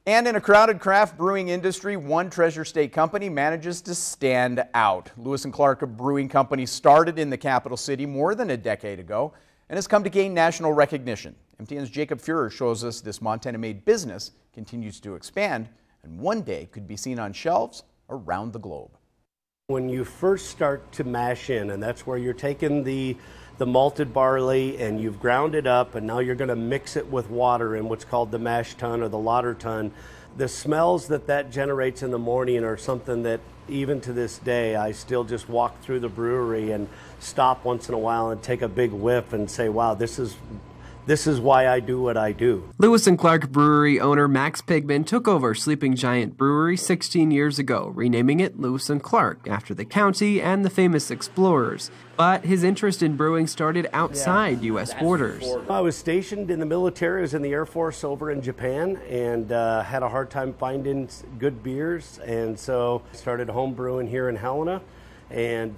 And in a crowded craft brewing industry, one Treasure State company manages to stand out. Lewis & Clark Brewing Company started in the capital city more than a decade ago and has come to gain national recognition. MTN's Jacob Fuhrer shows us this Montana-made business continues to expand and one day could be seen on shelves around the globe. When you first start to mash in, and that's where you're taking the malted barley and you've ground it up, and now you're going to mix it with water in what's called the mash tun or the lauter tun. The smells that generates in the morning are something that even to this day I still just walk through the brewery and stop once in a while and take a big whiff and say, wow, this is why I do what I do. Lewis & Clark Brewery owner Max Pigman took over Sleeping Giant Brewery 16 years ago, renaming it Lewis & Clark after the county and the famous explorers. But his interest in brewing started outside U.S. borders. I was stationed in the military. I was in the Air Force over in Japan and had a hard time finding good beers, and so I started home brewing here in Helena. And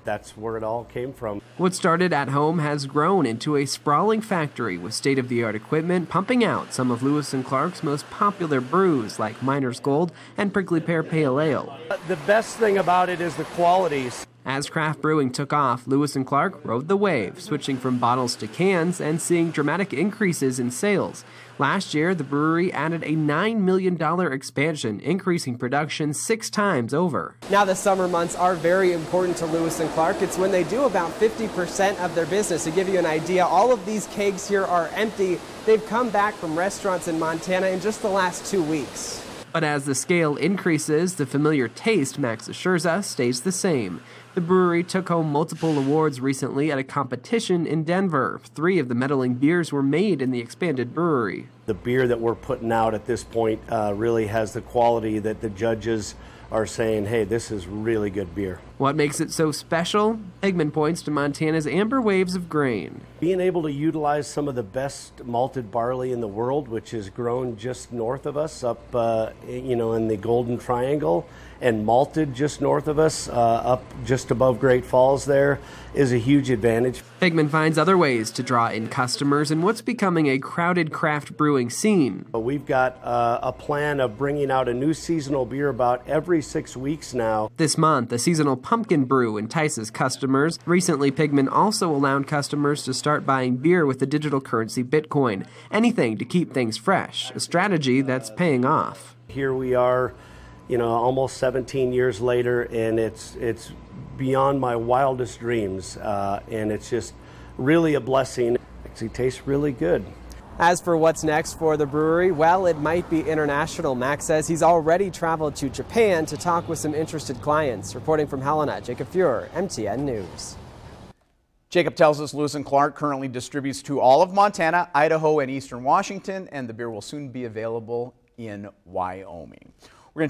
that's where it all came from. What started at home has grown into a sprawling factory with state-of-the-art equipment pumping out some of Lewis & Clark's most popular brews like Miner's Gold and Prickly Pear Pale Ale. The best thing about it is the qualities. As craft brewing took off, Lewis & Clark rode the wave, switching from bottles to cans and seeing dramatic increases in sales. Last year, the brewery added a $9 million expansion, increasing production 6 times over. Now the summer months are very important to Lewis & Clark. It's when they do about 50% of their business. To give you an idea, all of these kegs here are empty. They've come back from restaurants in Montana in just the last 2 weeks. But as the scale increases, the familiar taste, Max assures us, stays the same. The brewery took home multiple awards recently at a competition in Denver. 3 of the medaling beers were made in the expanded brewery. The beer that we're putting out at this point really has the quality that the judges are saying, hey, this is really good beer. What makes it so special? Pigman points to Montana's amber waves of grain. Being able to utilize some of the best malted barley in the world, which is grown just north of us, up in the Golden Triangle, and malted just north of us, up just above Great Falls there, is a huge advantage. Pigman finds other ways to draw in customers in what's becoming a crowded craft brewing scene. We've got a plan of bringing out a new seasonal beer about every 6 weeks now. This month, a seasonal pumpkin brew entices customers. Recently, Pigman also allowed customers to start buying beer with the digital currency Bitcoin. Anything to keep things fresh, a strategy that's paying off. Here we are, almost 17 years later, and it's beyond my wildest dreams, and it's just really a blessing. It actually tastes really good. As for what's next for the brewery, well, it might be international. Max says he's already traveled to Japan to talk with some interested clients. Reporting from Helena, Jacob Fuhrer, MTN News. Jacob tells us Lewis & Clark currently distributes to all of Montana, Idaho, and eastern Washington, and the beer will soon be available in Wyoming.